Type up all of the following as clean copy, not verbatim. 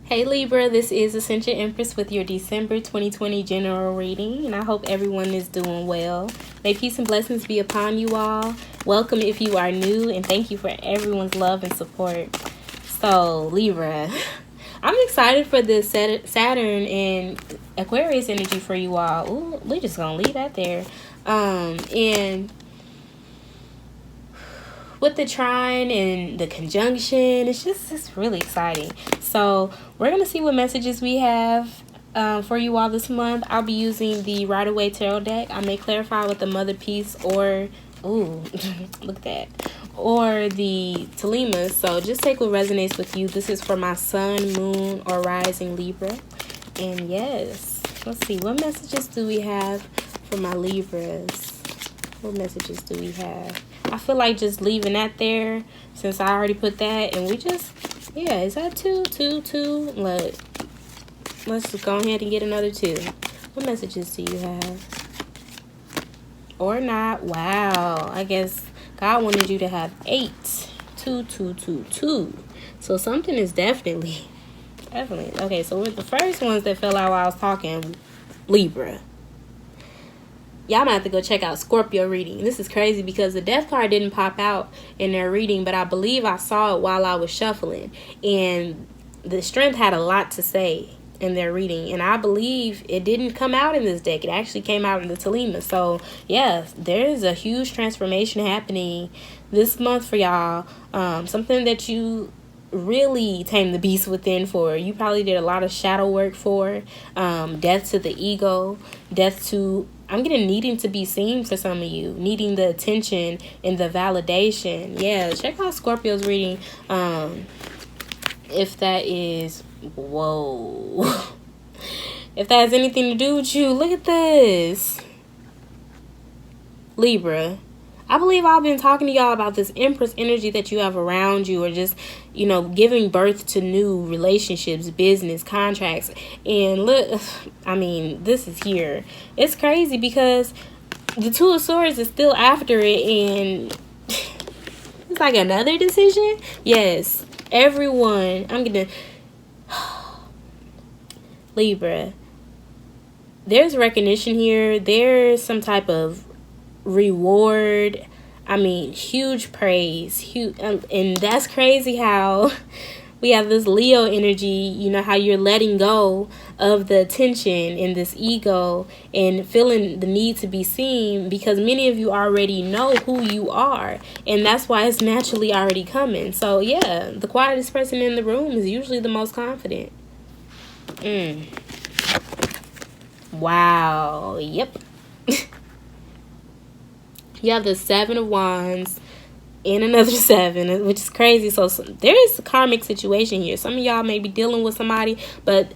Hey Libra, this is Ascension Empress with your December 2020 general reading, and I hope everyone is doing well. May peace and blessings be upon you all. Welcome if you are new, and thank you for everyone's love and support. So, Libra, I'm excited for this Saturn and Aquarius energy for you all. Ooh, we're just going to leave that there. And with the trine and the conjunction, it's really exciting. So we're going to see what messages we have for you all this month. I'll be using the Right Away Tarot deck. I may clarify with the Mother Piece or, ooh, look at that, or the Talima. So just take what resonates with you. This is for my Sun, Moon, or Rising Libra. And yes, let's see. What messages do we have for my Libras? What messages do we have? I feel like just leaving that there since I already put that, and we just, yeah, is that two? Look, let's just go ahead and get another 2. What messages do you have? Or not? Wow, I guess God wanted you to have 8. 2, 2, 2, 2. So something is definitely. Okay, so with the first ones that fell out while I was talking, Libra. Y'all might have to go check out Scorpio reading. This is crazy because the death card didn't pop out in their reading, but I believe I saw it while I was shuffling. And the strength had a lot to say in their reading. And I believe it didn't come out in this deck. It actually came out in the Talima. So, yeah, there is a huge transformation happening this month for y'all. Something that you really tame the beast within for. You probably did a lot of shadow work for. Death to the ego. Death to... I'm getting needing to be seen for some of you. Needing the attention and the validation. Yeah, check out Scorpio's reading. If that is... Whoa. If that has anything to do with you, look at this. Libra. I believe I've been talking to y'all about this Empress energy that you have around you, or just, you know, giving birth to new relationships, business, contracts. And look, I mean, this is here. It's crazy because the 2 of Swords is still after it, and it's like another decision. Yes, everyone, I'm gonna... Libra, there's recognition here. There's some type of reward. I mean, huge praise, huge, and that's crazy how we have this Leo energy. You know, how you're letting go of the attention and this ego and feeling the need to be seen, because many of you already know who you are, and that's why it's naturally already coming. So yeah, the quietest person in the room is usually the most confident. Wow. Yep. You have the 7 of Wands and another 7, which is crazy. So there is a karmic situation here. Some of y'all may be dealing with somebody, but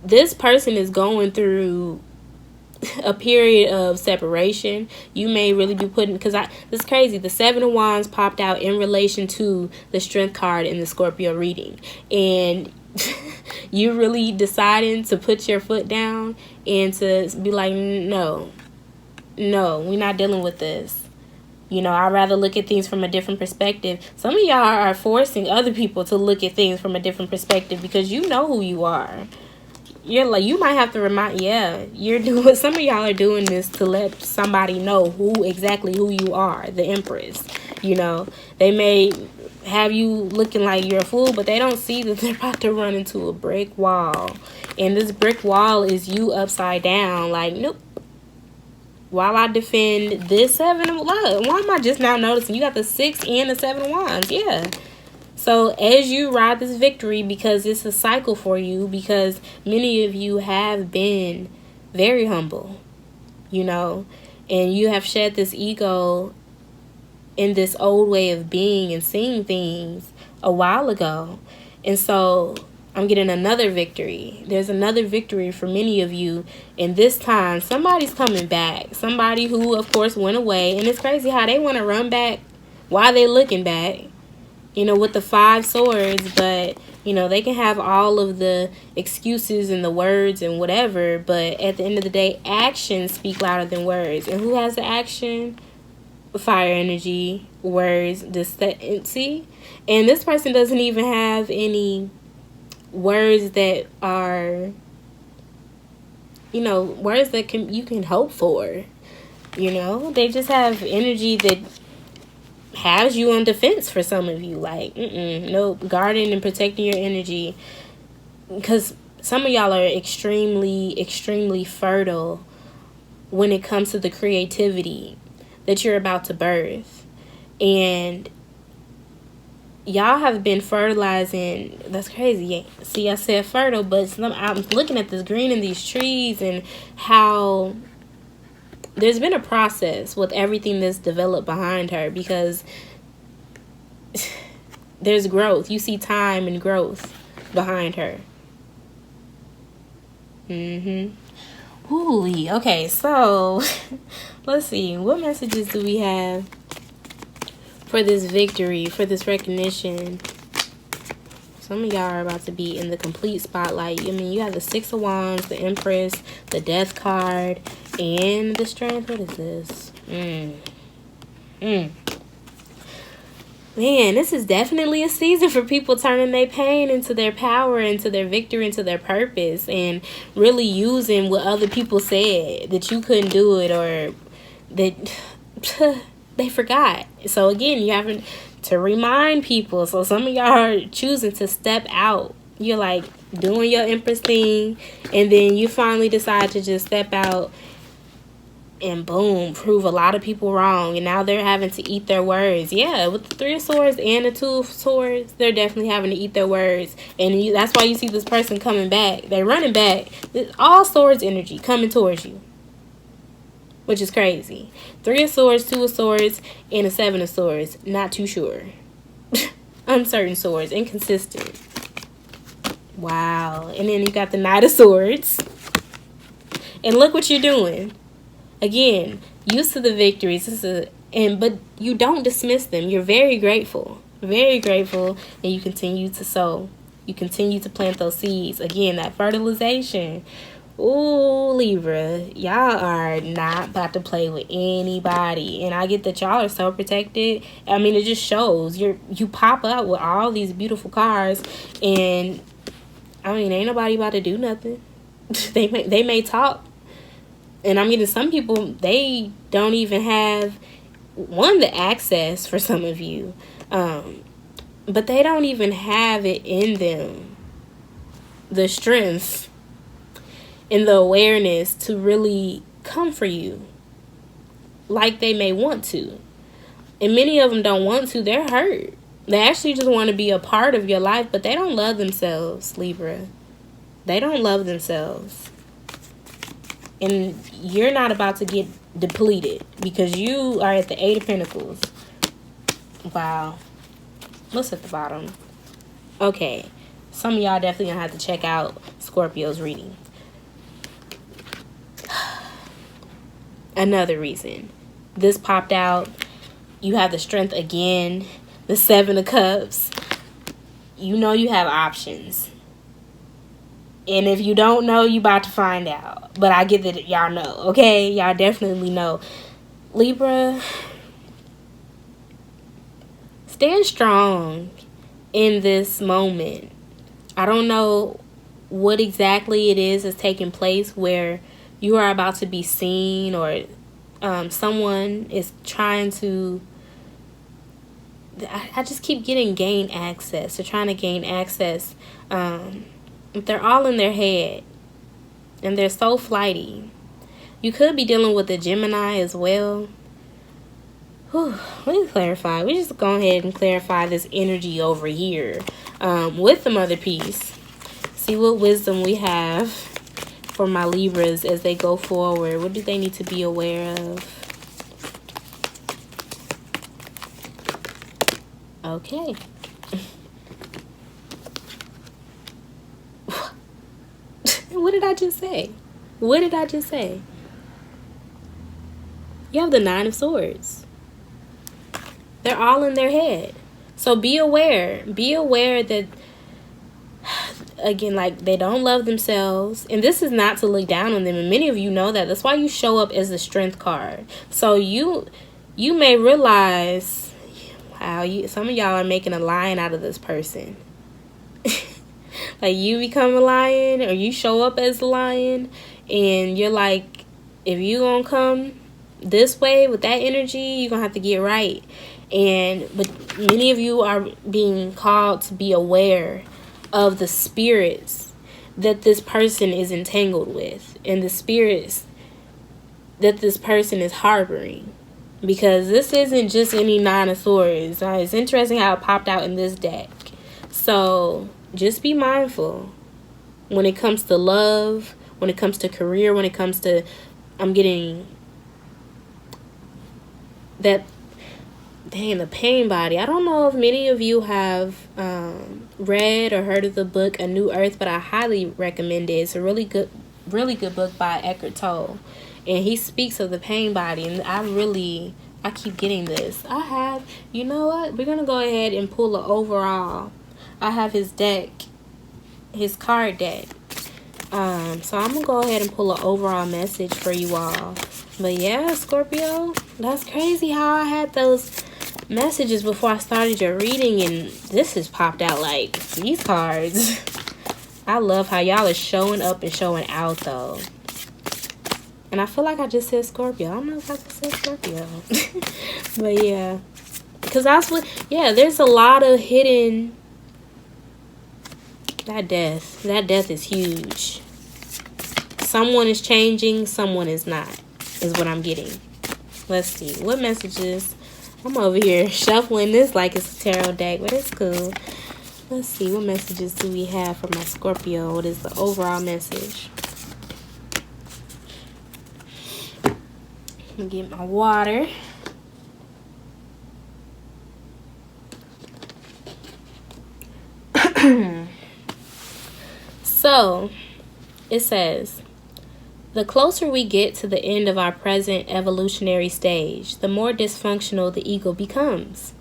this person is going through a period of separation. You may really be putting, because this is crazy. The 7 of Wands popped out in relation to the Strength card in the Scorpio reading. And you really deciding to put your foot down and to be like, no, we're not dealing with this. You know, I'd rather look at things from a different perspective. Some of y'all are forcing other people to look at things from a different perspective because you know who you are. You're like, you might have to remind, some of y'all are doing this to let somebody know who you are, the Empress. You know, they may have you looking like you're a fool, but they don't see that they're about to run into a brick wall. And this brick wall is you upside down, like, nope. While I defend this 7 of Wands, why am I just now noticing you got the 6 and the 7 of Wands? Yeah. So as you ride this victory, because it's a cycle for you, because many of you have been very humble, you know, and you have shed this ego in this old way of being and seeing things a while ago. And so I'm getting another victory. There's another victory for many of you. And this time, somebody's coming back. Somebody who, of course, went away. And it's crazy how they want to run back while they're looking back, you know, with the 5 swords. But, you know, they can have all of the excuses and the words and whatever. But at the end of the day, actions speak louder than words. And who has the action? Fire energy, words, see? And this person doesn't even have any words that are, you know, words that you can hope for. You know, they just have energy that has you on defense for some of you. Like, nope, guarding and protecting your energy. Because some of y'all are extremely, extremely fertile when it comes to the creativity that you're about to birth. And y'all have been fertilizing. That's crazy. See, I said fertile, but I'm looking at this green in these trees and how there's been a process with everything that's developed behind her, because there's growth. You see time and growth behind her. Ooh, okay, so let's see. What messages do we have for this victory, for this recognition? Some of y'all are about to be in the complete spotlight. I mean, you have the Six of Wands, the Empress, the Death card, and the Strength. What is this? Man, this is definitely a season for people turning their pain into their power, into their victory, into their purpose, and really using what other people said that you couldn't do it, or that they forgot. So again, you have to remind people. So some of y'all are choosing to step out. You're like doing your Empress thing, and then you finally decide to just step out and boom, prove a lot of people wrong. And now they're having to eat their words. Yeah, with the Three of Swords and the Two of Swords, they're definitely having to eat their words. And that's why you see this person coming back. They're running back. All Swords energy coming towards you, which is crazy. Three of Swords, Two of Swords, and a Seven of Swords. Not too sure. Uncertain Swords. Inconsistent. Wow. And then you got the Knight of Swords. And look what you're doing. Again, used to the victories. But you don't dismiss them. You're very grateful. Very grateful. And you continue to sow. You continue to plant those seeds. Again, that fertilization. Ooh, Libra, y'all are not about to play with anybody. And I get that y'all are so protected. I mean, it just shows. You pop up with all these beautiful cars, and I mean, ain't nobody about to do nothing. They may talk. And I mean, some people, they don't even have, the access for some of you. But they don't even have it in them. The strength and the awareness to really come for you like they may want to. And many of them don't want to. They're hurt. They actually just want to be a part of your life, but they don't love themselves, Libra. They don't love themselves. And you're not about to get depleted because you are at the Eight of Pentacles. Wow. What's at the bottom? Okay. Some of y'all definitely going to have to check out Scorpio's reading. Another reason. This popped out. You have the Strength again. The Seven of Cups. You know you have options. And if you don't know, you about to find out. But I get that y'all know, okay? Y'all definitely know. Libra, stand strong in this moment. I don't know what exactly it is that's taking place where you are about to be seen, or someone is trying to... I just keep getting gain access. They're trying to gain access. They're all in their head, and they're so flighty. You could be dealing with a Gemini as well. Whew, let me clarify. We just go ahead and clarify this energy over here with the Mother Piece. See what wisdom we have for my Libras as they go forward. What do they need to be aware of? Okay. What did I just say? What did I just say? You have the Nine of Swords. They're all in their head. So be aware. Be aware that, again, like, they don't love themselves. And this is not to look down on them. And many of you know that. That's why you show up as the Strength card. So you may realize, wow, some of y'all are making a lion out of this person. Like, you become a lion, or you show up as a lion, and you're like, if you gonna come this way with that energy, you're gonna have to get right. But many of you are being called to be aware of the spirits that this person is entangled with, and the spirits that this person is harboring. Because this isn't just any Nine of Swords. It's interesting how it popped out in this deck. So just be mindful when it comes to love, when it comes to career, when it comes to, I'm getting that, dang, the pain body. I don't know if many of you have read or heard of the book A New Earth, but I highly recommend it. It's a really good book by Eckhart Tolle. And he speaks of the pain body. And I keep getting this. You know what? We're going to go ahead and pull an overall. I have his deck, his card deck. So I'm going to go ahead and pull an overall message for you all. But yeah, Scorpio, that's crazy how I had those messages before I started your reading, and this has popped out like these cards. I love how y'all are showing up and showing out, though. And I feel like I just said Scorpio. I don't know if I just said Scorpio. But yeah. Because there's a lot of hidden... That death is huge. Someone is changing, someone is not, is what I'm getting. Let's see. What messages? I'm over here shuffling this like it's a tarot deck, but it's cool. Let's see. What messages do we have for my Scorpio? What is the overall message? Let me get my water. So, it says, the closer we get to the end of our present evolutionary stage, the more dysfunctional the ego becomes.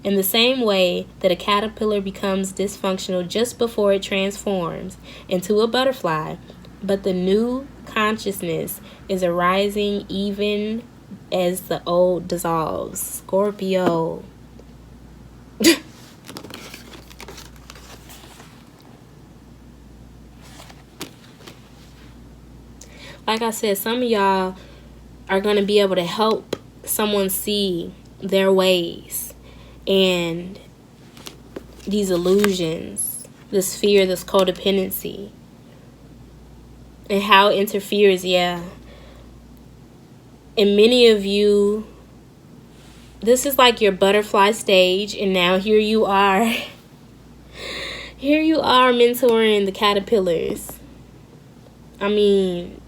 In the same way that a caterpillar becomes dysfunctional just before it transforms into a butterfly, but the new consciousness is arising even as the old dissolves. Scorpio. Like I said, some of y'all are going to be able to help someone see their ways and these illusions, this fear, this codependency, and how it interferes, yeah. And many of you, this is like your butterfly stage, and now here you are. Here you are mentoring the caterpillars. I mean...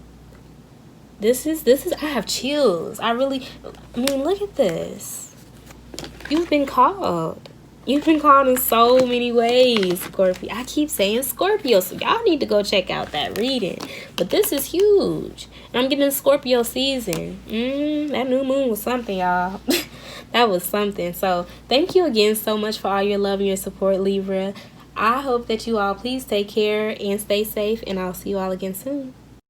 This is, I have chills. Look at this. You've been called. You've been called in so many ways, Scorpio. I keep saying Scorpio, so y'all need to go check out that reading. But this is huge. And I'm getting Scorpio season. That new moon was something, y'all. That was something. So thank you again so much for all your love and your support, Libra. I hope that you all please take care and stay safe, and I'll see you all again soon.